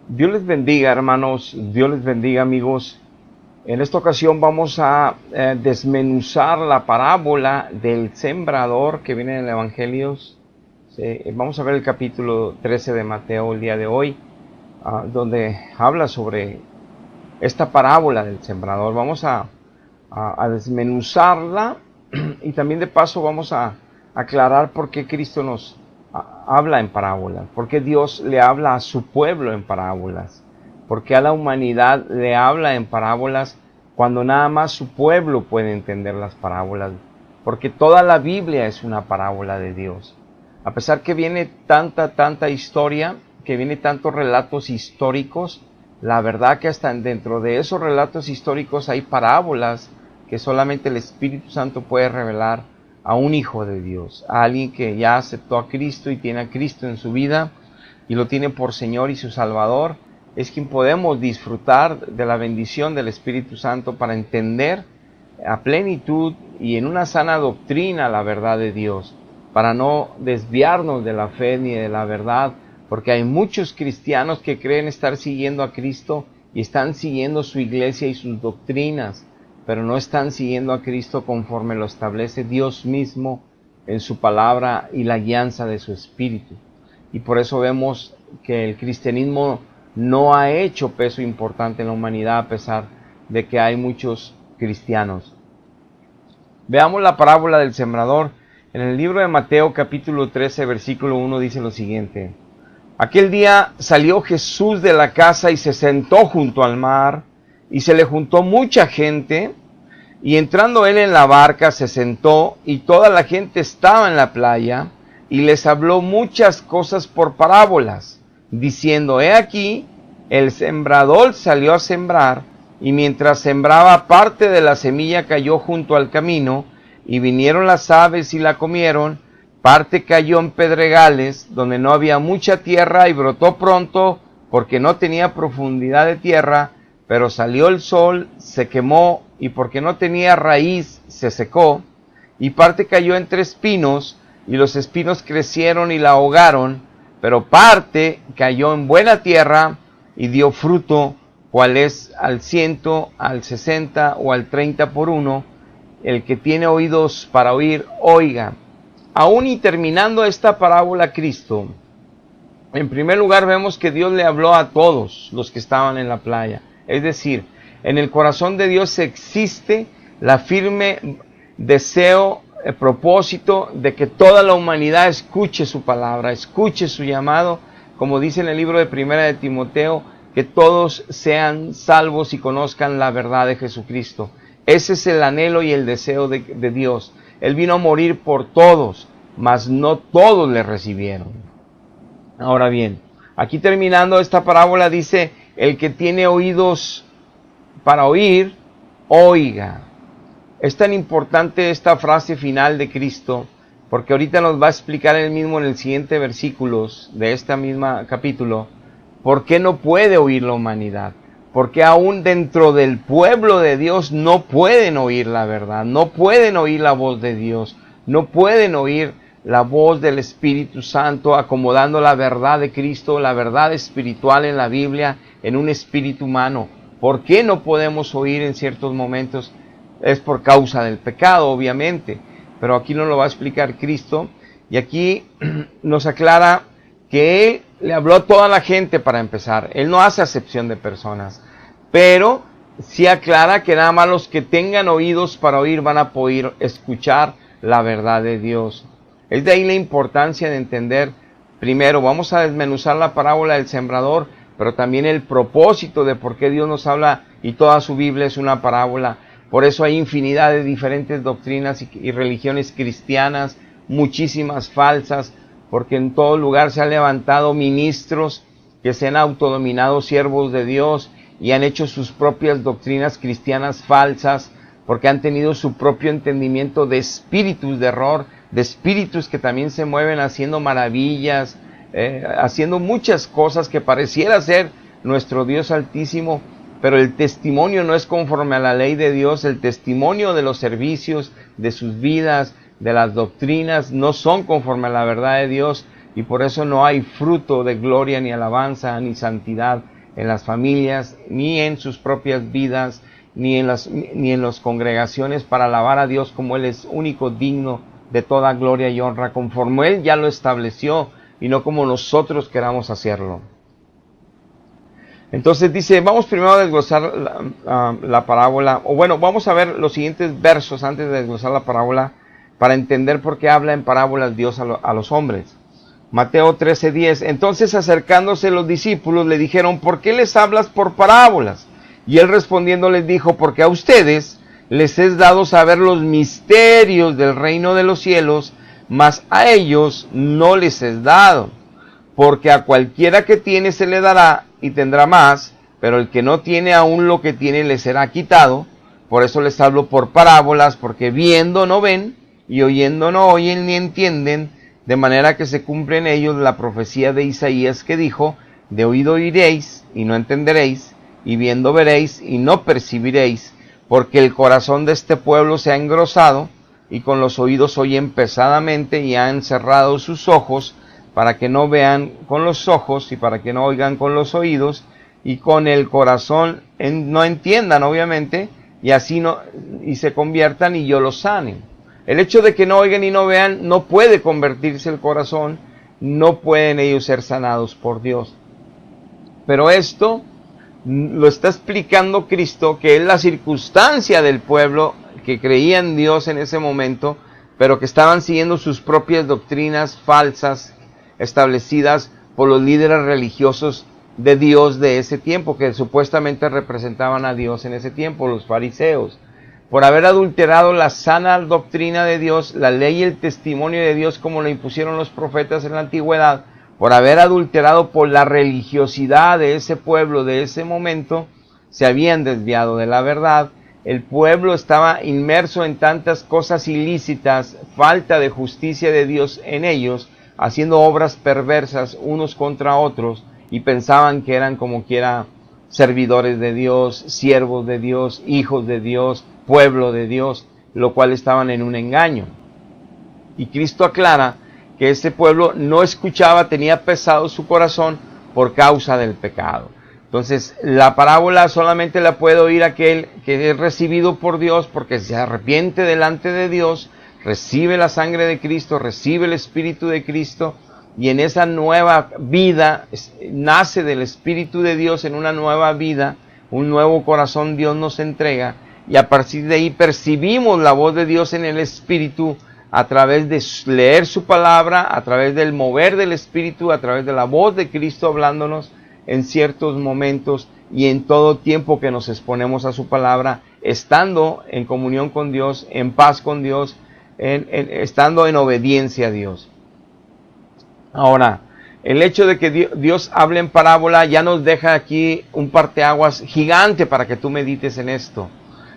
Dios les bendiga, hermanos, Dios les bendiga, amigos. En esta ocasión vamos a desmenuzar la parábola del sembrador que viene en el Evangelio. Vamos a ver el capítulo 13 de Mateo el día de hoy, donde habla sobre esta parábola del sembrador. Vamos a desmenuzarla y también de paso vamos a aclarar por qué Cristo nos habla en parábolas, por qué Dios le habla a su pueblo en parábolas, por qué a la humanidad le habla en parábolas cuando nada más su pueblo puede entender las parábolas, porque toda la Biblia es una parábola de Dios. A pesar que viene tanta historia, que viene tantos relatos históricos, la verdad que hasta dentro de esos relatos históricos hay parábolas que solamente el Espíritu Santo puede revelar a un hijo de Dios, a alguien que ya aceptó a Cristo y tiene a Cristo en su vida y lo tiene por Señor y su Salvador. Es quien podemos disfrutar de la bendición del Espíritu Santo para entender a plenitud y en una sana doctrina la verdad de Dios, para no desviarnos de la fe ni de la verdad, porque hay muchos cristianos que creen estar siguiendo a Cristo y están siguiendo su iglesia y sus doctrinas, pero no están siguiendo a Cristo conforme lo establece Dios mismo en su palabra y la guianza de su Espíritu. Y por eso vemos que el cristianismo no ha hecho peso importante en la humanidad a pesar de que hay muchos cristianos. Veamos la parábola del sembrador. En el libro de Mateo capítulo 13 versículo 1 dice lo siguiente: Aquel día salió Jesús de la casa y se sentó junto al mar, y se le juntó mucha gente, y entrando él en la barca se sentó, y toda la gente estaba en la playa, y les habló muchas cosas por parábolas, diciendo: He aquí, el sembrador salió a sembrar, y mientras sembraba, parte de la semilla cayó junto al camino, y vinieron las aves y la comieron. Parte cayó en pedregales, donde no había mucha tierra, y brotó pronto, porque no tenía profundidad de tierra, pero salió el sol, se quemó, y porque no tenía raíz, se secó. Y parte cayó entre espinos, y los espinos crecieron y la ahogaron, pero parte cayó en buena tierra, y dio fruto, cual es al 100, al 60 o al 30 por uno. El que tiene oídos para oír, oiga. Aún y terminando esta parábola Cristo, en primer lugar vemos que Dios le habló a todos los que estaban en la playa. Es decir, en el corazón de Dios existe la firme deseo, el propósito de que toda la humanidad escuche su palabra, escuche su llamado, como dice en el libro de Primera de Timoteo, que todos sean salvos y conozcan la verdad de Jesucristo. Ese es el anhelo y el deseo de Dios. Él vino a morir por todos, mas no todos le recibieron. Ahora bien, aquí terminando esta parábola dice: el que tiene oídos para oír, oiga. Es tan importante esta frase final de Cristo, porque ahorita nos va a explicar él mismo en el siguiente versículos de esta misma capítulo, por qué no puede oír la humanidad. Porque aún dentro del pueblo de Dios no pueden oír la verdad, no pueden oír la voz de Dios, no pueden oír la voz del Espíritu Santo acomodando la verdad de Cristo, la verdad espiritual en la Biblia, en un espíritu humano. ¿Por qué no podemos oír en ciertos momentos? Es por causa del pecado, obviamente, pero aquí nos lo va a explicar Cristo, y aquí nos aclara que Él le habló a toda la gente para empezar. Él no hace acepción de personas, pero sí aclara que nada más los que tengan oídos para oír van a poder escuchar la verdad de Dios. Es de ahí la importancia de entender, primero, vamos a desmenuzar la parábola del sembrador, pero también el propósito de por qué Dios nos habla, y toda su Biblia es una parábola. Por eso hay infinidad de diferentes doctrinas y religiones cristianas, muchísimas falsas, porque en todo lugar se han levantado ministros que se han autodominado siervos de Dios y han hecho sus propias doctrinas cristianas falsas, porque han tenido su propio entendimiento de espíritus de error, de espíritus que también se mueven haciendo maravillas, haciendo muchas cosas que pareciera ser nuestro Dios Altísimo, pero el testimonio no es conforme a la ley de Dios. El testimonio de los servicios, de sus vidas, de las doctrinas, no son conforme a la verdad de Dios, y por eso no hay fruto de gloria, ni alabanza, ni santidad en las familias, ni en sus propias vidas, ni en las congregaciones, para alabar a Dios como Él es único, digno de toda gloria y honra, conforme Él ya lo estableció, y no como nosotros queramos hacerlo. Entonces dice, vamos primero a desglosar la parábola, o bueno, vamos a ver los siguientes versos antes de desglosar la parábola, para entender por qué habla en parábolas Dios a los hombres. Mateo 13:10, entonces acercándose los discípulos le dijeron, ¿por qué les hablas por parábolas? Y él respondiendo les dijo, porque a ustedes les es dado saber los misterios del reino de los cielos, mas a ellos no les es dado. Porque a cualquiera que tiene se le dará y tendrá más, pero el que no tiene aún lo que tiene le será quitado. Por eso les hablo por parábolas, porque viendo no ven, y oyendo no oyen ni entienden, de manera que se cumple en ellos la profecía de Isaías que dijo, de oído oiréis y no entenderéis, y viendo veréis y no percibiréis, porque el corazón de este pueblo se ha engrosado, y con los oídos oyen pesadamente, y han cerrado sus ojos, para que no vean con los ojos, y para que no oigan con los oídos, y con el corazón no entiendan, obviamente, y así y se conviertan, y yo los sane. El hecho de que no oigan y no vean, no puede convertirse el corazón, no pueden ellos ser sanados por Dios. Pero esto lo está explicando Cristo, que es la circunstancia del pueblo que creía en Dios en ese momento, pero que estaban siguiendo sus propias doctrinas falsas, establecidas por los líderes religiosos de Dios de ese tiempo, que supuestamente representaban a Dios en ese tiempo, los fariseos. Por haber adulterado la sana doctrina de Dios, la ley y el testimonio de Dios como lo impusieron los profetas en la antigüedad, por haber adulterado por la religiosidad de ese pueblo de ese momento, se habían desviado de la verdad. El pueblo estaba inmerso en tantas cosas ilícitas, falta de justicia de Dios en ellos, haciendo obras perversas unos contra otros, y pensaban que eran como quiera servidores de Dios, siervos de Dios, hijos de Dios, pueblo de Dios, lo cual estaban en un engaño. Y Cristo aclara que ese pueblo no escuchaba, tenía pesado su corazón por causa del pecado. Entonces, la parábola solamente la puede oír aquel que es recibido por Dios, porque se arrepiente delante de Dios, recibe la sangre de Cristo, recibe el Espíritu de Cristo, y en esa nueva vida, nace del Espíritu de Dios en una nueva vida, un nuevo corazón Dios nos entrega, y a partir de ahí percibimos la voz de Dios en el Espíritu, a través de leer su palabra, a través del mover del Espíritu, a través de la voz de Cristo hablándonos en ciertos momentos y en todo tiempo que nos exponemos a su palabra, estando en comunión con Dios, en paz con Dios, estando en obediencia a Dios. Ahora, el hecho de que Dios hable en parábola ya nos deja aquí un parteaguas gigante para que tú medites en esto.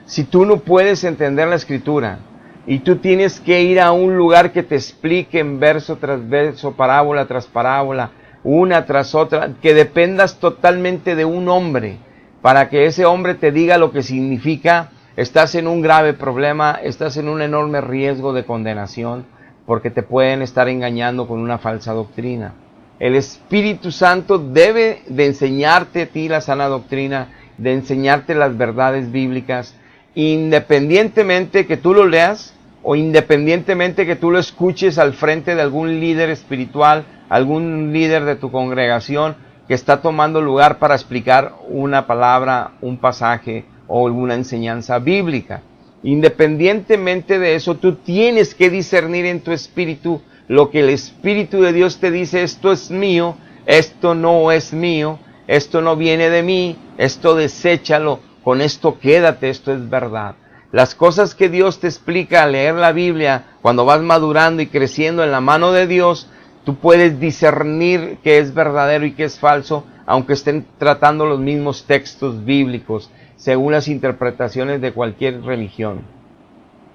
Si tú no puedes entender la Escritura y tú tienes que ir a un lugar que te explique en verso tras verso, parábola tras parábola, una tras otra, que dependas totalmente de un hombre para que ese hombre te diga lo que significa, estás en un grave problema, estás en un enorme riesgo de condenación, porque te pueden estar engañando con una falsa doctrina. El Espíritu Santo debe de enseñarte a ti la sana doctrina, de enseñarte las verdades bíblicas, independientemente que tú lo leas o independientemente que tú lo escuches al frente de algún líder espiritual, algún líder de tu congregación que está tomando lugar para explicar una palabra, un pasaje o alguna enseñanza bíblica. Independientemente de eso, tú tienes que discernir en tu espíritu lo que el Espíritu de Dios te dice: esto es mío, esto no es mío, esto no viene de mí, esto deséchalo, con esto quédate, esto es verdad. Las cosas que Dios te explica al leer la Biblia, cuando vas madurando y creciendo en la mano de Dios, tú puedes discernir qué es verdadero y qué es falso, aunque estén tratando los mismos textos bíblicos, según las interpretaciones de cualquier religión.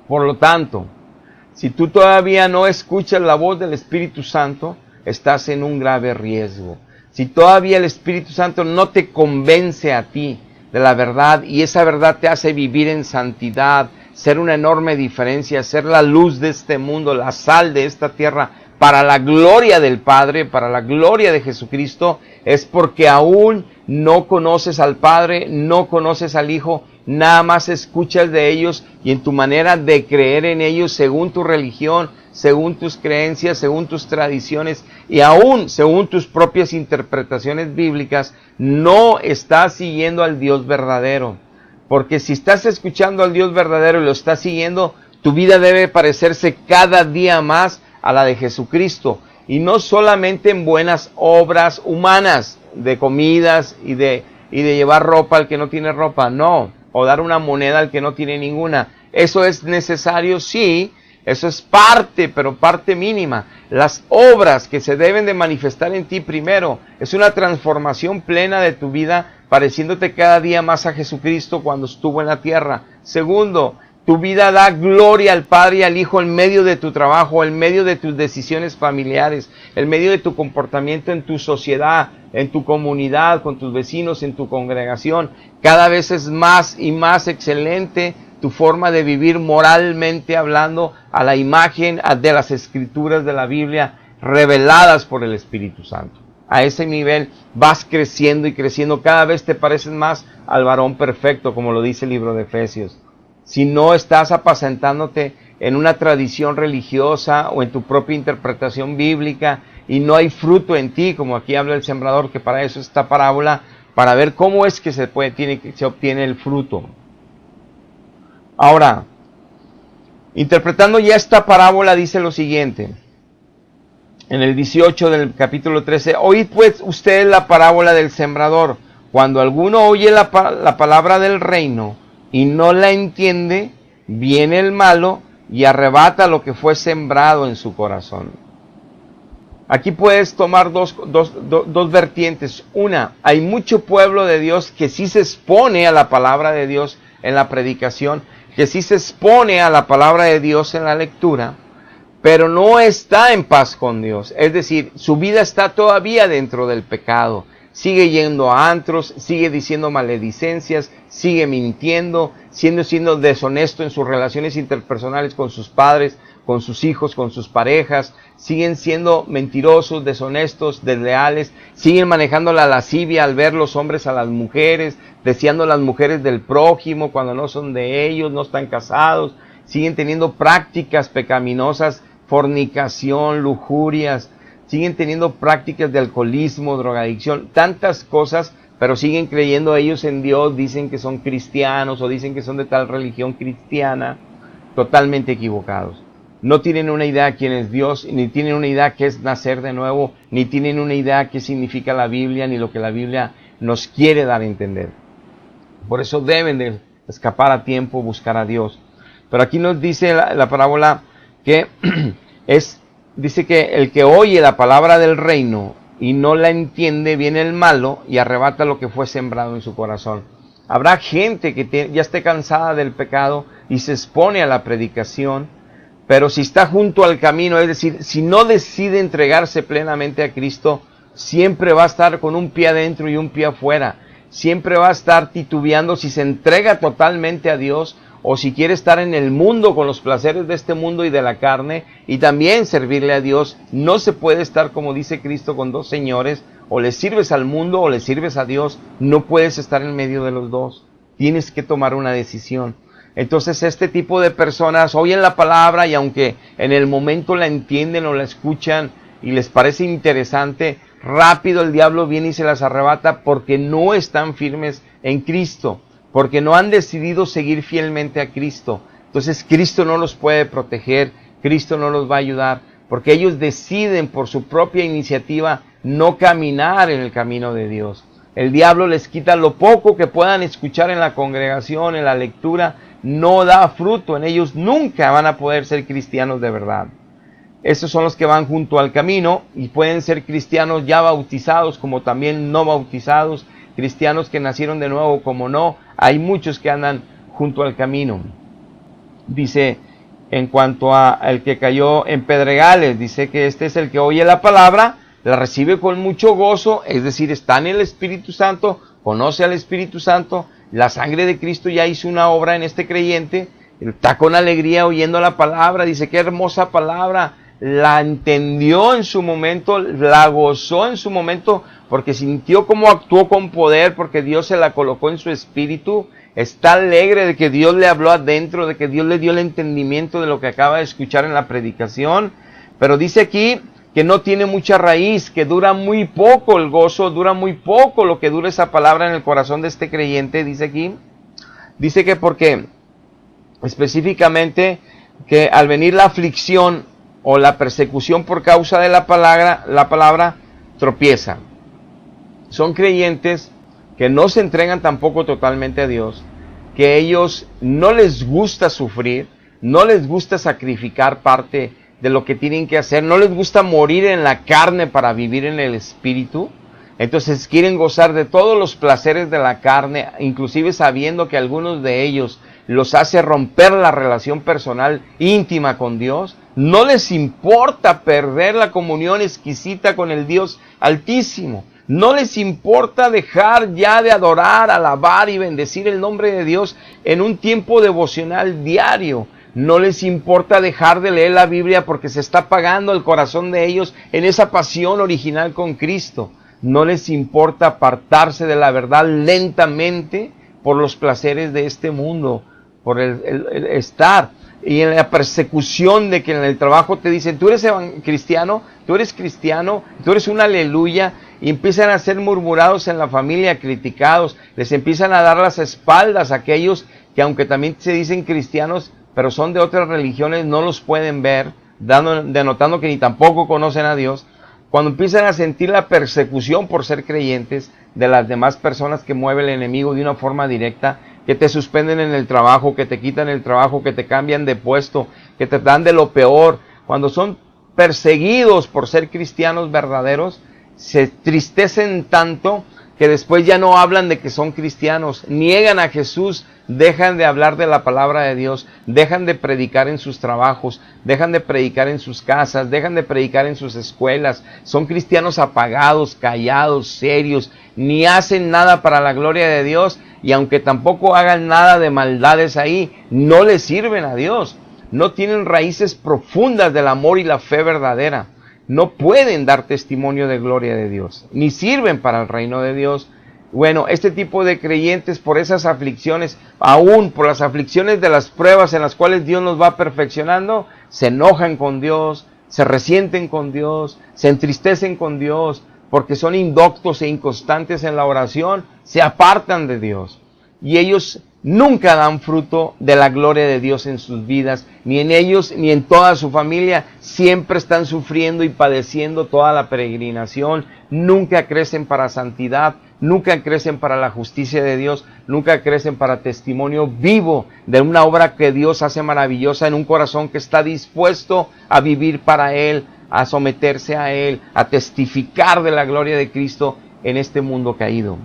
Por lo tanto, si tú todavía no escuchas la voz del Espíritu Santo, estás en un grave riesgo. Si todavía el Espíritu Santo no te convence a ti de la verdad, y esa verdad te hace vivir en santidad, ser una enorme diferencia, ser la luz de este mundo, la sal de esta tierra, para la gloria del Padre, para la gloria de Jesucristo, es porque aún no conoces al Padre, no conoces al Hijo, nada más escuchas de ellos y en tu manera de creer en ellos según tu religión, según tus creencias, según tus tradiciones y aún según tus propias interpretaciones bíblicas, no estás siguiendo al Dios verdadero. Porque si estás escuchando al Dios verdadero y lo estás siguiendo, tu vida debe parecerse cada día más a la de Jesucristo. Y no solamente en buenas obras humanas, de comidas y de llevar ropa al que no tiene ropa, no. O dar una moneda al que no tiene ninguna. Eso es necesario, sí. Eso es parte, pero parte mínima. Las obras que se deben de manifestar en ti primero es una transformación plena de tu vida, pareciéndote cada día más a Jesucristo cuando estuvo en la tierra. Segundo, tu vida da gloria al Padre y al Hijo en medio de tu trabajo, en medio de tus decisiones familiares, en medio de tu comportamiento en tu sociedad, en tu comunidad, con tus vecinos, en tu congregación. Cada vez es más y más excelente tu forma de vivir moralmente hablando a la imagen de las Escrituras de la Biblia reveladas por el Espíritu Santo. A ese nivel vas creciendo y creciendo, cada vez te pareces más al varón perfecto, como lo dice el libro de Efesios. Si no estás apacentándote en una tradición religiosa o en tu propia interpretación bíblica y no hay fruto en ti, como aquí habla el sembrador, que para eso es esta parábola, para ver cómo es que se obtiene el fruto. Ahora, interpretando ya esta parábola, dice lo siguiente, en el 18 del capítulo 13, oíd pues ustedes la parábola del sembrador. Cuando alguno oye la palabra del reino y no la entiende, viene el malo y arrebata lo que fue sembrado en su corazón. Aquí puedes tomar dos vertientes. Una, hay mucho pueblo de Dios que sí se expone a la palabra de Dios en la predicación, que sí se expone a la palabra de Dios en la lectura, pero no está en paz con Dios. Es decir, su vida está todavía dentro del pecado. Sigue yendo a antros, sigue diciendo maledicencias, sigue mintiendo, siendo deshonesto en sus relaciones interpersonales con sus padres, con sus hijos, con sus parejas, siguen siendo mentirosos, deshonestos, desleales, siguen manejando la lascivia al ver los hombres a las mujeres, deseando las mujeres del prójimo cuando no son de ellos, no están casados, siguen teniendo prácticas pecaminosas, fornicación, lujurias, siguen teniendo prácticas de alcoholismo, drogadicción, tantas cosas, pero siguen creyendo ellos en Dios, dicen que son cristianos o dicen que son de tal religión cristiana, totalmente equivocados. No tienen una idea quién es Dios, ni tienen una idea qué es nacer de nuevo, ni tienen una idea qué significa la Biblia, ni lo que la Biblia nos quiere dar a entender. Por eso deben de escapar a tiempo, buscar a Dios. Pero aquí nos dice la parábola que dice que el que oye la palabra del reino y no la entiende, viene el malo y arrebata lo que fue sembrado en su corazón. Habrá gente que ya esté cansada del pecado y se expone a la predicación, pero si está junto al camino, es decir, si no decide entregarse plenamente a Cristo, siempre va a estar con un pie adentro y un pie afuera. Siempre va a estar titubeando si se entrega totalmente a Dios o si quiere estar en el mundo con los placeres de este mundo y de la carne y también servirle a Dios. No se puede estar, como dice Cristo, con dos señores. O le sirves al mundo o le sirves a Dios. No puedes estar en medio de los dos. Tienes que tomar una decisión. Entonces este tipo de personas oyen la palabra y aunque en el momento la entienden o la escuchan y les parece interesante, rápido el diablo viene y se las arrebata porque no están firmes en Cristo, porque no han decidido seguir fielmente a Cristo. Entonces Cristo no los puede proteger, Cristo no los va a ayudar, porque ellos deciden por su propia iniciativa no caminar en el camino de Dios. El diablo les quita lo poco que puedan escuchar en la congregación, en la lectura, no da fruto en ellos, nunca van a poder ser cristianos de verdad. Esos son los que van junto al camino y pueden ser cristianos ya bautizados como también no bautizados, cristianos que nacieron de nuevo como no, hay muchos que andan junto al camino. Dice, en cuanto a el que cayó en pedregales, dice que este es el que oye la palabra, la recibe con mucho gozo, es decir, está en el Espíritu Santo, conoce al Espíritu Santo, la sangre de Cristo ya hizo una obra en este creyente, está con alegría oyendo la palabra, dice qué hermosa palabra, la entendió en su momento, la gozó en su momento, porque sintió cómo actuó con poder, porque Dios se la colocó en su espíritu. Está alegre de que Dios le habló adentro, de que Dios le dio el entendimiento de lo que acaba de escuchar en la predicación. Pero dice aquí que no tiene mucha raíz, que dura muy poco el gozo, dura muy poco lo que dura esa palabra en el corazón de este creyente, dice aquí. Dice que porque específicamente que al venir la aflicción o la persecución por causa de la palabra tropieza. Son creyentes que no se entregan tampoco totalmente a Dios, que ellos no les gusta sufrir, no les gusta sacrificar parte de lo que tienen que hacer, no les gusta morir en la carne para vivir en el espíritu. Entonces quieren gozar de todos los placeres de la carne, inclusive sabiendo que algunos de ellos los hace romper la relación personal íntima con Dios. No les importa perder la comunión exquisita con el Dios Altísimo. No les importa dejar ya de adorar, alabar y bendecir el nombre de Dios en un tiempo devocional diario. No les importa dejar de leer la Biblia porque se está apagando el corazón de ellos en esa pasión original con Cristo. No les importa apartarse de la verdad lentamente por los placeres de este mundo, por el estar y en la persecución de que en el trabajo te dicen, tú eres cristiano, tú eres un aleluya, y empiezan a ser murmurados en la familia, criticados, les empiezan a dar las espaldas a aquellos que aunque también se dicen cristianos, pero son de otras religiones, no los pueden ver, denotando que ni tampoco conocen a Dios. Cuando empiezan a sentir la persecución por ser creyentes de las demás personas que mueve el enemigo de una forma directa, que te suspenden en el trabajo, que te quitan el trabajo, que te cambian de puesto, que te dan de lo peor, cuando son perseguidos por ser cristianos verdaderos, se tristecen tanto que después ya no hablan de que son cristianos, niegan a Jesús, dejan de hablar de la palabra de Dios, dejan de predicar en sus trabajos, dejan de predicar en sus casas, dejan de predicar en sus escuelas, son cristianos apagados, callados, serios, ni hacen nada para la gloria de Dios, y aunque tampoco hagan nada de maldades ahí, no les sirven a Dios, no tienen raíces profundas del amor y la fe verdadera. No pueden dar testimonio de gloria de Dios, ni sirven para el reino de Dios. Bueno, este tipo de creyentes por esas aflicciones, aún por las aflicciones de las pruebas en las cuales Dios nos va perfeccionando, se enojan con Dios, se resienten con Dios, se entristecen con Dios, porque son indoctos e inconstantes en la oración, se apartan de Dios. Y ellos nunca dan fruto de la gloria de Dios en sus vidas, ni en ellos ni en toda su familia. Siempre están sufriendo y padeciendo toda la peregrinación, nunca crecen para santidad, nunca crecen para la justicia de Dios, nunca crecen para testimonio vivo de una obra que Dios hace maravillosa en un corazón que está dispuesto a vivir para Él, a someterse a Él, a testificar de la gloria de Cristo en este mundo caído.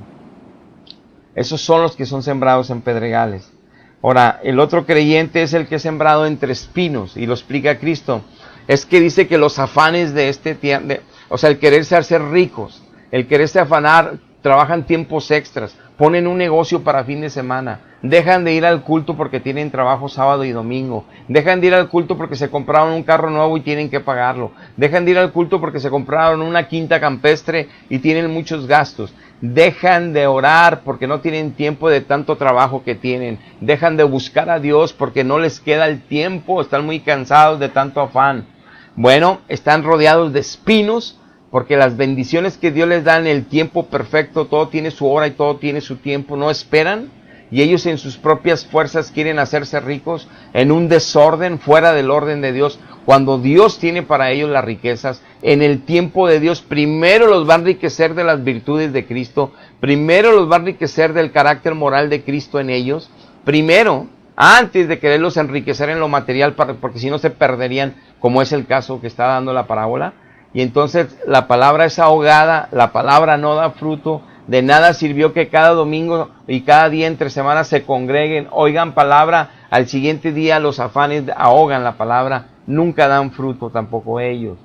Esos son los que son sembrados en pedregales. Ahora, el otro creyente es el que es sembrado entre espinos, y lo explica Cristo. Es que dice que los afanes de este tiempo, o sea, el quererse hacer ricos, el quererse afanar, trabajan tiempos extras, ponen un negocio para fin de semana, dejan de ir al culto porque tienen trabajo sábado y domingo, dejan de ir al culto porque se compraron un carro nuevo y tienen que pagarlo, dejan de ir al culto porque se compraron una quinta campestre y tienen muchos gastos, dejan de orar porque no tienen tiempo de tanto trabajo que tienen, dejan de buscar a Dios porque no les queda el tiempo, están muy cansados de tanto afán. Bueno, están rodeados de espinos, porque las bendiciones que Dios les da en el tiempo perfecto, todo tiene su hora y todo tiene su tiempo, no esperan, y ellos en sus propias fuerzas quieren hacerse ricos en un desorden fuera del orden de Dios, cuando Dios tiene para ellos las riquezas. En el tiempo de Dios primero los va a enriquecer de las virtudes de Cristo, primero los va a enriquecer del carácter moral de Cristo en ellos, primero, antes de quererlos enriquecer en lo material, porque si no se perderían, como es el caso que está dando la parábola. Y entonces la palabra es ahogada, la palabra no da fruto, de nada sirvió que cada domingo y cada día entre semanas se congreguen, oigan palabra, al siguiente día los afanes ahogan la palabra, nunca dan fruto tampoco ellos.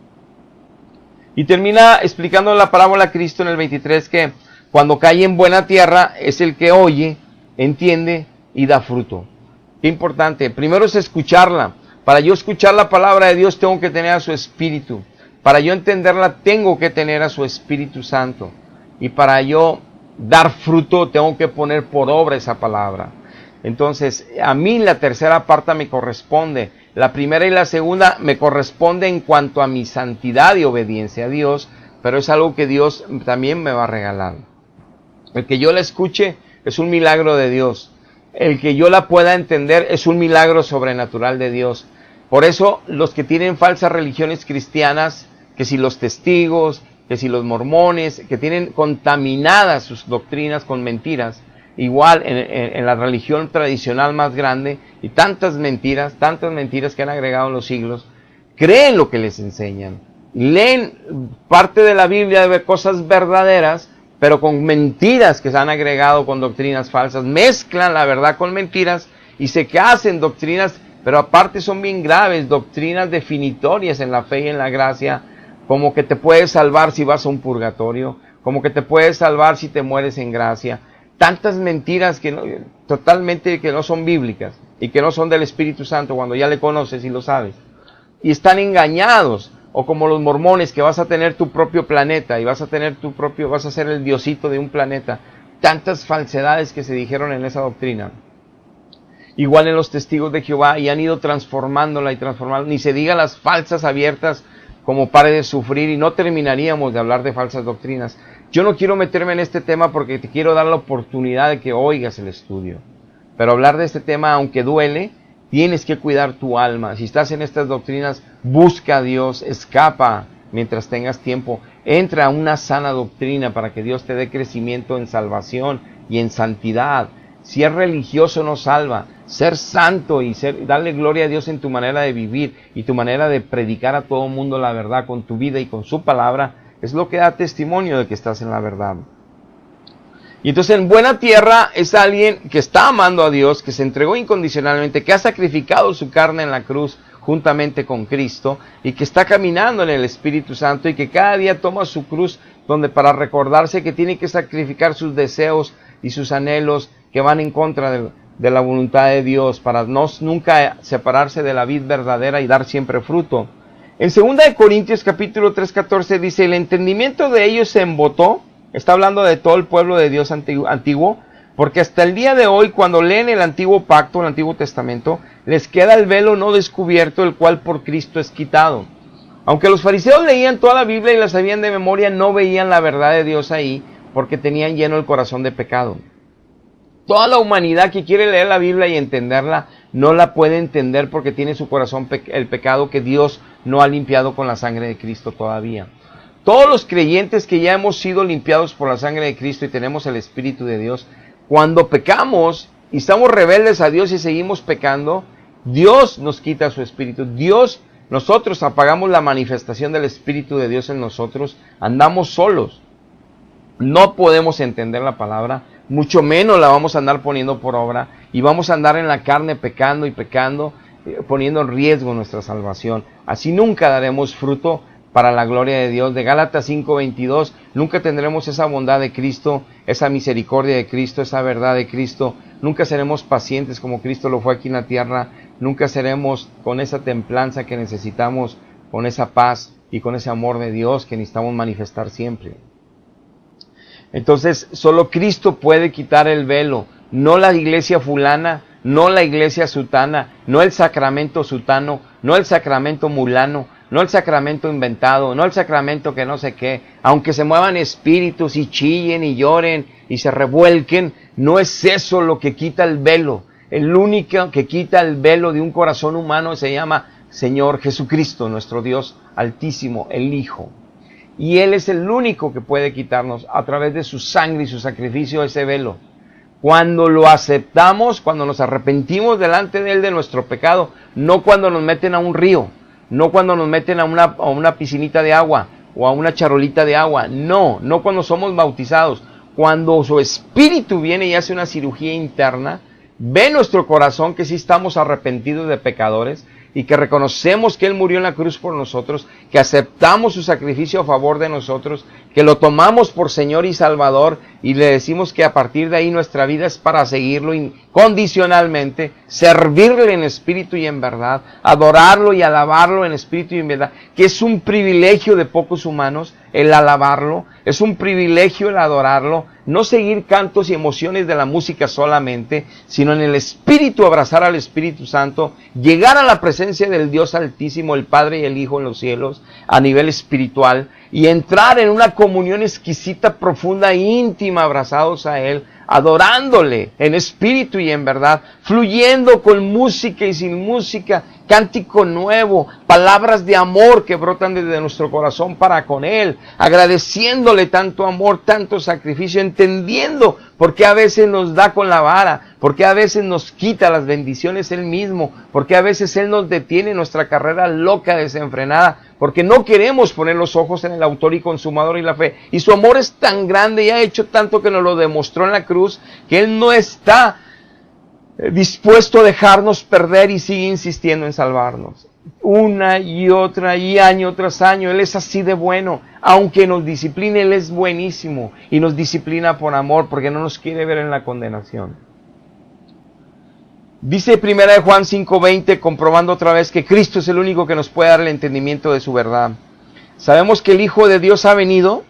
Y termina explicando la parábola Cristo en el 23 que cuando cae en buena tierra es el que oye, entiende y da fruto. Qué importante, primero es escucharla, Para yo escuchar la palabra de Dios tengo que tener a su Espíritu. Para yo entenderla tengo que tener a su Espíritu Santo. Y para yo dar fruto tengo que poner por obra esa palabra. Entonces, a mí la tercera parte me corresponde. La primera y la segunda me corresponde en cuanto a mi santidad y obediencia a Dios, pero es algo que Dios también me va a regalar. El que yo la escuche es un milagro de Dios. El que yo la pueda entender es un milagro sobrenatural de Dios. Por eso los que tienen falsas religiones cristianas, que si los testigos, que si los mormones, que tienen contaminadas sus doctrinas con mentiras, igual en la religión tradicional más grande, y tantas mentiras que han agregado en los siglos, creen lo que les enseñan. Leen parte de la Biblia de cosas verdaderas, pero con mentiras que se han agregado con doctrinas falsas. Mezclan la verdad con mentiras y se hacen doctrinas, pero aparte son bien graves, doctrinas definitorias en la fe y en la gracia, como que te puedes salvar si vas a un purgatorio, como que te puedes salvar si te mueres en gracia. Tantas mentiras que no, totalmente que no son bíblicas y que no son del Espíritu Santo cuando ya le conoces y lo sabes. Y están engañados. O como los mormones, que vas a tener tu propio planeta y vas a ser el diosito de un planeta. Tantas falsedades que se dijeron en esa doctrina. Igual en los testigos de Jehová, y han ido transformándola y transformándola. Ni se diga las falsas abiertas, como pare de sufrir, y no terminaríamos de hablar de falsas doctrinas. Yo no quiero meterme en este tema porque te quiero dar la oportunidad de que oigas el estudio. Pero hablar de este tema, aunque duele, tienes que cuidar tu alma. Si estás en estas doctrinas, busca a Dios, escapa mientras tengas tiempo. Entra a una sana doctrina para que Dios te dé crecimiento en salvación y en santidad. Si es religioso no salva. Ser santo y darle gloria a Dios en tu manera de vivir y tu manera de predicar a todo mundo la verdad con tu vida y con su palabra, es lo que da testimonio de que estás en la verdad. Y entonces en buena tierra es alguien que está amando a Dios, que se entregó incondicionalmente, que ha sacrificado su carne en la cruz juntamente con Cristo y que está caminando en el Espíritu Santo y que cada día toma su cruz para recordarse que tiene que sacrificar sus deseos y sus anhelos que van en contra de la voluntad de Dios para nunca separarse de la vid verdadera y dar siempre fruto. En 2 Corintios capítulo 3:14 dice, el entendimiento de ellos se embotó. Está hablando de todo el pueblo de Dios antiguo, porque hasta el día de hoy, cuando leen el antiguo pacto, el Antiguo Testamento, les queda el velo no descubierto, el cual por Cristo es quitado. Aunque los fariseos leían toda la Biblia y la sabían de memoria, no veían la verdad de Dios ahí, porque tenían lleno el corazón de pecado. Toda la humanidad que quiere leer la Biblia y entenderla, no la puede entender porque tiene su corazón el pecado que Dios no ha limpiado con la sangre de Cristo todavía. Todos los creyentes que ya hemos sido limpiados por la sangre de Cristo y tenemos el Espíritu de Dios, cuando pecamos y estamos rebeldes a Dios y seguimos pecando, Dios nos quita su Espíritu. Nosotros apagamos la manifestación del Espíritu de Dios en nosotros, andamos solos. No podemos entender la palabra, mucho menos la vamos a andar poniendo por obra y vamos a andar en la carne pecando y pecando, poniendo en riesgo nuestra salvación. Así nunca daremos fruto para la gloria de Dios. De Gálatas 5:22, nunca tendremos esa bondad de Cristo, esa misericordia de Cristo, esa verdad de Cristo. Nunca seremos pacientes como Cristo lo fue aquí en la tierra. Nunca seremos con esa templanza que necesitamos, con esa paz y con ese amor de Dios que necesitamos manifestar siempre. Entonces, solo Cristo puede quitar el velo, no la iglesia fulana, no la iglesia sutana, no el sacramento sutano, no el sacramento mulano, no el sacramento inventado, no el sacramento que no sé qué. Aunque se muevan espíritus y chillen y lloren y se revuelquen, no es eso lo que quita el velo. El único que quita el velo de un corazón humano se llama Señor Jesucristo, nuestro Dios Altísimo, el Hijo. Y Él es el único que puede quitarnos a través de su sangre y su sacrificio ese velo. Cuando lo aceptamos, cuando nos arrepentimos delante de Él de nuestro pecado, no cuando nos meten a un río, no cuando nos meten a una piscinita de agua o a una charolita de agua, no cuando somos bautizados. Cuando su Espíritu viene y hace una cirugía interna, ve nuestro corazón que sí estamos arrepentidos de pecadores y que reconocemos que Él murió en la cruz por nosotros, que aceptamos su sacrificio a favor de nosotros, que lo tomamos por Señor y Salvador y le decimos que a partir de ahí nuestra vida es para seguirlo incondicionalmente, servirle en espíritu y en verdad, adorarlo y alabarlo en espíritu y en verdad, que es un privilegio de pocos humanos el alabarlo, es un privilegio el adorarlo, no seguir cantos y emociones de la música solamente, sino en el espíritu abrazar al Espíritu Santo, llegar a la presencia del Dios Altísimo, el Padre y el Hijo en los cielos, a nivel espiritual, y entrar en una comunión exquisita, profunda e íntima, abrazados a Él, adorándole en espíritu y en verdad, fluyendo con música y sin música, cántico nuevo, palabras de amor que brotan desde nuestro corazón para con Él, agradeciéndole tanto amor, tanto sacrificio, entendiendo por qué a veces nos da con la vara, por qué a veces nos quita las bendiciones Él mismo, por qué a veces Él nos detiene nuestra carrera loca, desenfrenada, porque no queremos poner los ojos en el autor y consumador y la fe. Y su amor es tan grande y ha hecho tanto que nos lo demostró en la cruz, que Él no está dispuesto a dejarnos perder y sigue insistiendo en salvarnos. Una y otra y año tras año, Él es así de bueno. Aunque nos discipline, Él es buenísimo y nos disciplina por amor, porque no nos quiere ver en la condenación. Dice 1 Juan 5:20, comprobando otra vez que Cristo es el único que nos puede dar el entendimiento de su verdad. Sabemos que el Hijo de Dios ha venido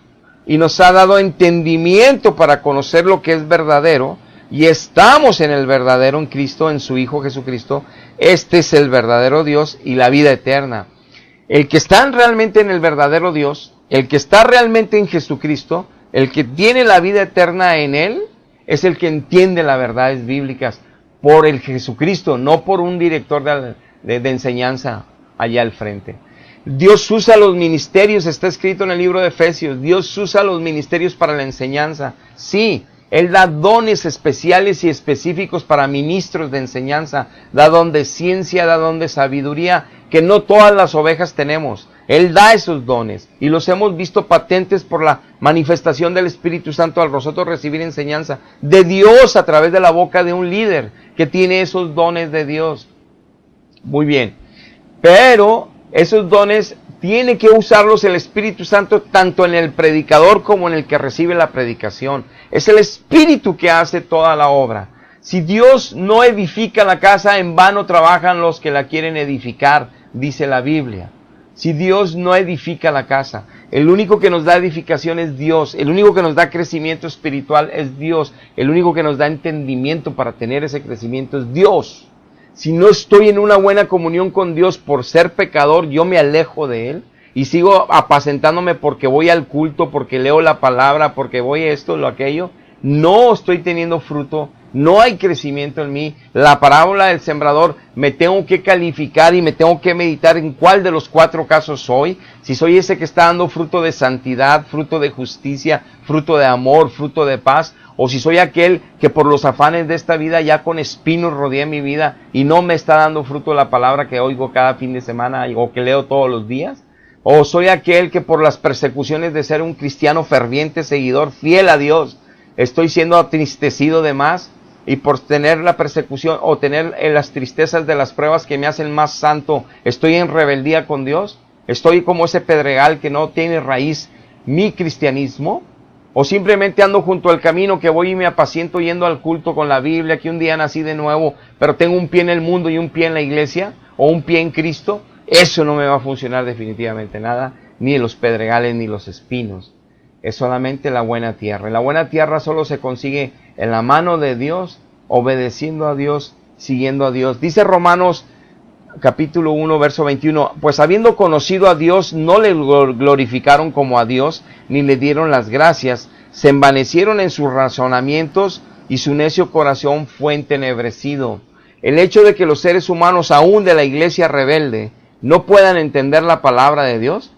y nos ha dado entendimiento para conocer lo que es verdadero, y estamos en el verdadero, en Cristo, en su Hijo Jesucristo. Este es el verdadero Dios y la vida eterna. El que está realmente en el verdadero Dios, el que está realmente en Jesucristo, el que tiene la vida eterna en Él, es el que entiende las verdades bíblicas por el Jesucristo, no por un director de enseñanza allá al frente. Dios usa los ministerios, está escrito en el libro de Efesios, Dios usa los ministerios para la enseñanza. Sí, Él da dones especiales y específicos para ministros de enseñanza, da don de ciencia, da don de sabiduría, que no todas las ovejas tenemos. Él da esos dones y los hemos visto patentes por la manifestación del Espíritu Santo al nosotros recibir enseñanza de Dios a través de la boca de un líder que tiene esos dones de Dios. Muy bien, pero esos dones tiene que usarlos el Espíritu Santo tanto en el predicador como en el que recibe la predicación. Es el Espíritu que hace toda la obra. Si Dios no edifica la casa, en vano trabajan los que la quieren edificar, dice la Biblia. Si Dios no edifica la casa, el único que nos da edificación es Dios, el único que nos da crecimiento espiritual es Dios, el único que nos da entendimiento para tener ese crecimiento es Dios. Si no estoy en una buena comunión con Dios por ser pecador, yo me alejo de Él y sigo apacentándome porque voy al culto, porque leo la palabra, porque voy a esto, lo aquello, no estoy teniendo fruto. No hay crecimiento en mí. La parábola del sembrador, me tengo que calificar y me tengo que meditar en cuál de los 4 casos soy. Si soy ese que está dando fruto de santidad, fruto de justicia, fruto de amor, fruto de paz, o si soy aquel que por los afanes de esta vida ya con espinos rodea mi vida y no me está dando fruto la palabra que oigo cada fin de semana o que leo todos los días. O soy aquel que por las persecuciones de ser un cristiano ferviente, seguidor, fiel a Dios, estoy siendo atristecido de más. Y por tener la persecución o tener las tristezas de las pruebas que me hacen más santo, ¿estoy en rebeldía con Dios? ¿Estoy como ese pedregal que no tiene raíz mi cristianismo? ¿O simplemente ando junto al camino que voy y me apaciento yendo al culto con la Biblia, que un día nací de nuevo, pero tengo un pie en el mundo y un pie en la iglesia? ¿O un pie en Cristo? Eso no me va a funcionar definitivamente nada, ni los pedregales ni los espinos. Es solamente la buena tierra. La buena tierra solo se consigue en la mano de Dios, obedeciendo a Dios, siguiendo a Dios. Dice Romanos capítulo 1, verso 21, pues habiendo conocido a Dios, no le glorificaron como a Dios, ni le dieron las gracias, se envanecieron en sus razonamientos, y su necio corazón fue entenebrecido. El hecho de que los seres humanos, aún de la iglesia rebelde, no puedan entender la palabra de Dios,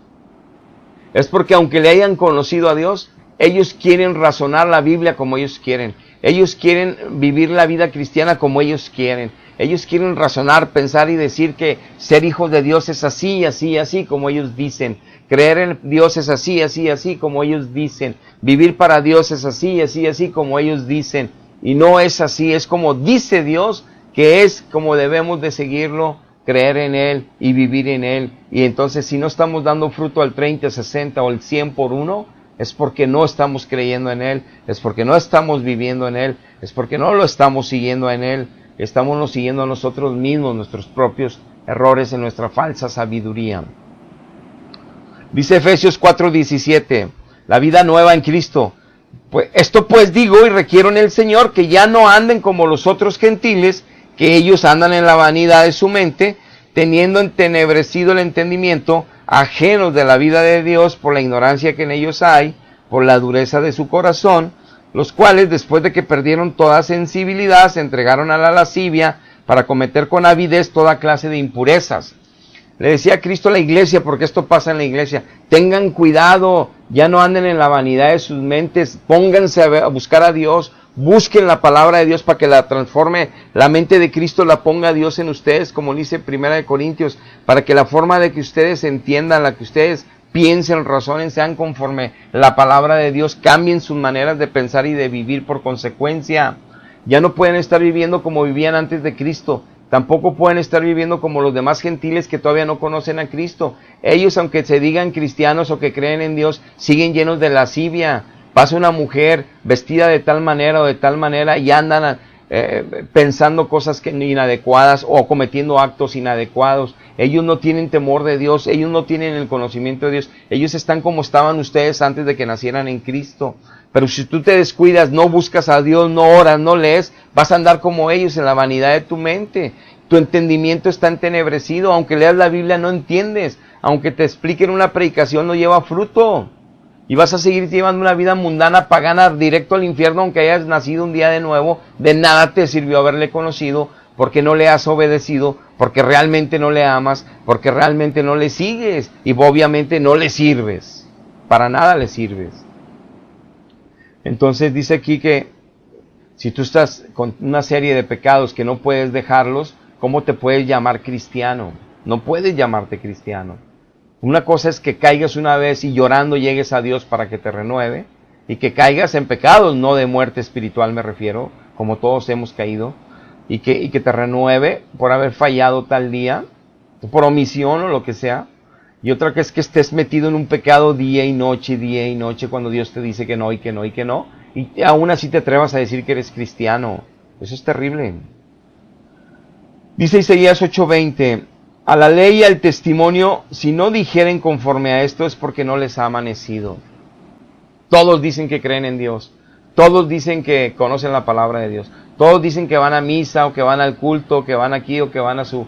es porque aunque le hayan conocido a Dios, ellos quieren razonar la Biblia como ellos quieren. Ellos quieren vivir la vida cristiana como ellos quieren. Ellos quieren razonar, pensar y decir que ser hijos de Dios es así, así, así como ellos dicen. Creer en Dios es así, así, así como ellos dicen. Vivir para Dios es así, así, así como ellos dicen. Y no es así, es como dice Dios, que es como debemos de seguirlo, creer en Él y vivir en Él. Y entonces si no estamos dando fruto al 30, 60 o el 100 por uno, es porque no estamos creyendo en Él, es porque no estamos viviendo en Él, es porque no lo estamos siguiendo en Él, estamos siguiendo a nosotros mismos, nuestros propios errores en nuestra falsa sabiduría. Dice Efesios 4:17, la vida nueva en Cristo. Pues, esto pues digo y requiero en el Señor que ya no anden como los otros gentiles, que ellos andan en la vanidad de su mente, teniendo entenebrecido el entendimiento, ajenos de la vida de Dios por la ignorancia que en ellos hay, por la dureza de su corazón, los cuales después de que perdieron toda sensibilidad se entregaron a la lascivia para cometer con avidez toda clase de impurezas. Le decía Cristo a la iglesia, porque esto pasa en la iglesia, tengan cuidado, ya no anden en la vanidad de sus mentes, pónganse a buscar a Dios, busquen la palabra de Dios para que la transforme, la mente de Cristo la ponga Dios en ustedes, como dice 1 Corintios, para que la forma de que ustedes entiendan, la que ustedes piensen, razonen, sean conforme la palabra de Dios, cambien sus maneras de pensar y de vivir por consecuencia. Ya no pueden estar viviendo como vivían antes de Cristo. Tampoco pueden estar viviendo como los demás gentiles que todavía no conocen a Cristo. Ellos, aunque se digan cristianos o que creen en Dios, siguen llenos de lascivia. Pasa una mujer vestida de tal manera o de tal manera y andan pensando cosas inadecuadas o cometiendo actos inadecuados. Ellos no tienen temor de Dios, ellos no tienen el conocimiento de Dios. Ellos están como estaban ustedes antes de que nacieran en Cristo. Pero si tú te descuidas, no buscas a Dios, no oras, no lees, vas a andar como ellos en la vanidad de tu mente. Tu entendimiento está entenebrecido, aunque leas la Biblia no entiendes, aunque te expliquen una predicación no lleva fruto. Y vas a seguir llevando una vida mundana, pagana, directo al infierno, aunque hayas nacido un día de nuevo. De nada te sirvió haberle conocido, porque no le has obedecido, porque realmente no le amas, porque realmente no le sigues, y obviamente no le sirves. Para nada le sirves. Entonces dice aquí que si tú estás con una serie de pecados que no puedes dejarlos, ¿cómo te puedes llamar cristiano? No puedes llamarte cristiano. Una cosa es que caigas una vez y llorando llegues a Dios para que te renueve, y que caigas en pecados, no de muerte espiritual me refiero, como todos hemos caído, y que te renueve por haber fallado tal día, por omisión o lo que sea. Y otra que es que estés metido en un pecado día y noche, cuando Dios te dice que no y que no y que no, y aún así te atrevas a decir que eres cristiano. Eso es terrible. Dice Isaías 8:20, a la ley y al testimonio, si no dijeren conforme a esto, es porque no les ha amanecido. Todos dicen que creen en Dios, todos dicen que conocen la palabra de Dios, todos dicen que van a misa o que van al culto, que van aquí o que van a su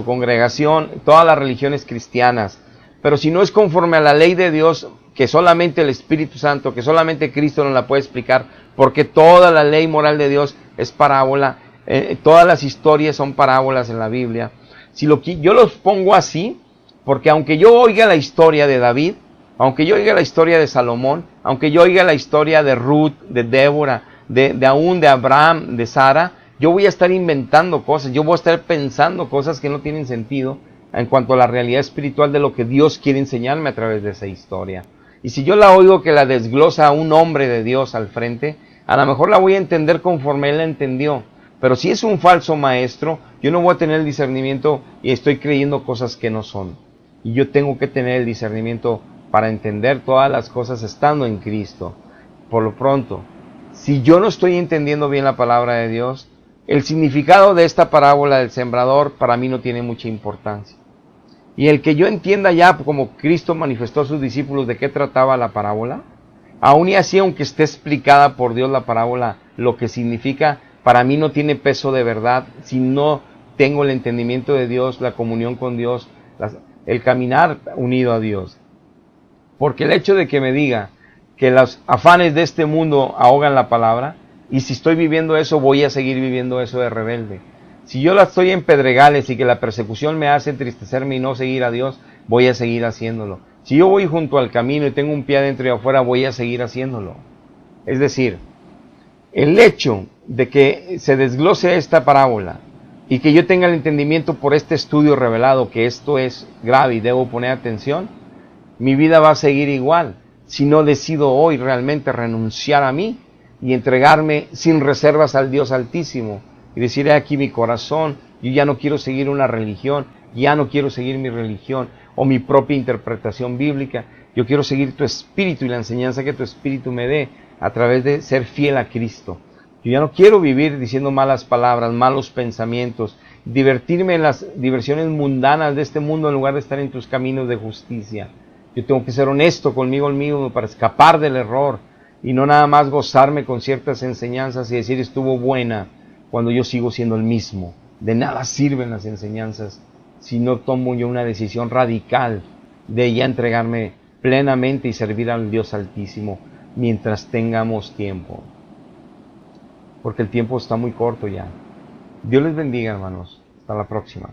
congregación, todas las religiones cristianas. Pero si no es conforme a la ley de Dios, que solamente el Espíritu Santo, que solamente Cristo nos la puede explicar, porque toda la ley moral de Dios es parábola, todas las historias son parábolas en la Biblia. Yo los pongo así, porque aunque yo oiga la historia de David, aunque yo oiga la historia de Salomón, aunque yo oiga la historia de Ruth, de Débora, de Abraham, de Sara, yo voy a estar inventando cosas, yo voy a estar pensando cosas que no tienen sentido, en cuanto a la realidad espiritual de lo que Dios quiere enseñarme a través de esa historia. Y si yo la oigo que la desglosa a un hombre de Dios al frente, a lo mejor la voy a entender conforme él la entendió. Pero si es un falso maestro, yo no voy a tener el discernimiento y estoy creyendo cosas que no son. Y yo tengo que tener el discernimiento para entender todas las cosas estando en Cristo. Por lo pronto, si yo no estoy entendiendo bien la palabra de Dios, el significado de esta parábola del sembrador para mí no tiene mucha importancia. Y el que yo entienda ya, como Cristo manifestó a sus discípulos de qué trataba la parábola, aún y así, aunque esté explicada por Dios la parábola, lo que significa, para mí no tiene peso de verdad si no tengo el entendimiento de Dios, la comunión con Dios, el caminar unido a Dios. Porque el hecho de que me diga que los afanes de este mundo ahogan la palabra, y si estoy viviendo eso, voy a seguir viviendo eso de rebelde. Si yo la estoy en pedregales y que la persecución me hace entristecerme y no seguir a Dios, voy a seguir haciéndolo. Si yo voy junto al camino y tengo un pie adentro y afuera, voy a seguir haciéndolo. Es decir, el hecho de que se desglose esta parábola y que yo tenga el entendimiento por este estudio revelado que esto es grave y debo poner atención, mi vida va a seguir igual si no decido hoy realmente renunciar a mí y entregarme sin reservas al Dios Altísimo y decir, he aquí mi corazón, yo ya no quiero seguir una religión, ya no quiero seguir mi religión o mi propia interpretación bíblica, Yo quiero seguir tu espíritu y la enseñanza que tu espíritu me dé a través de ser fiel a Cristo. Yo ya no quiero vivir diciendo malas palabras, malos pensamientos, divertirme en las diversiones mundanas de este mundo en lugar de estar en tus caminos de justicia. Yo tengo que ser honesto conmigo mismo para escapar del error y no nada más gozarme con ciertas enseñanzas y decir estuvo buena cuando yo sigo siendo el mismo. De nada sirven las enseñanzas si no tomo yo una decisión radical de ya entregarme plenamente y servir al Dios Altísimo mientras tengamos tiempo. Porque el tiempo está muy corto ya. Dios les bendiga, hermanos. Hasta la próxima.